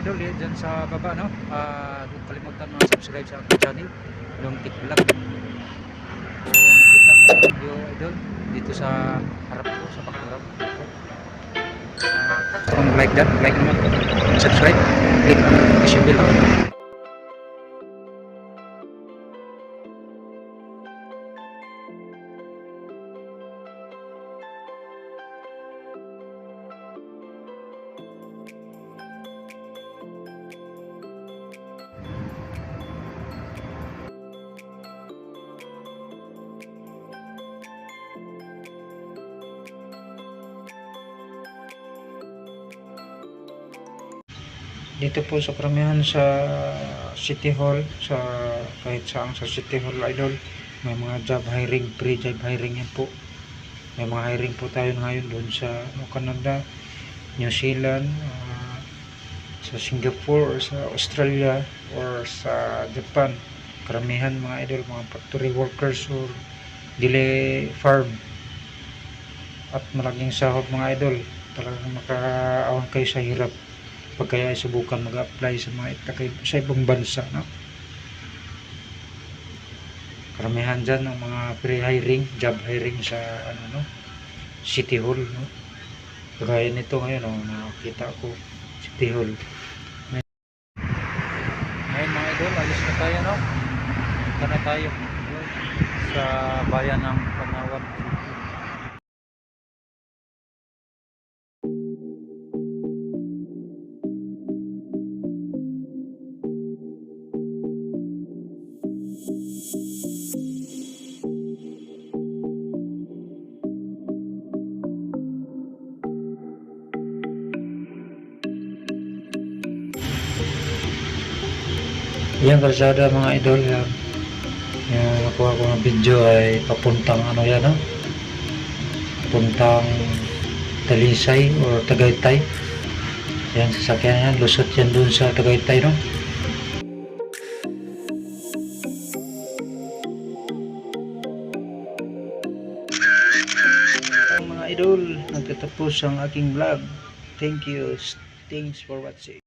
idol dyan sa baba, no? Huwag kalimutan mga subscribe sa aking channel, Longtik Vlog. Kung nakita mo yung video idol dito sa harap ko, sa background ko, kung like naman, subscribe, click ang notification bell. Dito po sa karamihan sa City Hall, sa kahit saan sa City Hall idol, may mga job hiring, pre-job hiring yan po. May mga hiring po tayo ngayon doon sa Canada, New Zealand, sa Singapore or sa Australia or sa Japan. Karamihan mga idol, mga factory workers or dili farm, at malaking sahod mga idol. Talagang makaawan kayo sa hirap pag kaya subukan mag-apply sa mga sa ibang bansa, no? Karamihan dyan ng mga pre-hiring, job hiring sa no, City Hall, no? Kagaya nito ngayon, no, nakakita ko City Hall. Ngayon mga idol, alis na tayo, no? Punta na tayo sa bayan ng Panawan. Yung kalsada mga idol, yung nakuha ko ng video ay papuntang ano yan, no? Papuntang Talisay or Tagaytay. Yan, sasakyan yan, lusot yan dun sa Tagaytay, no? Mga idol, nagtatapos ang aking vlog. Thank you. Thanks for watching.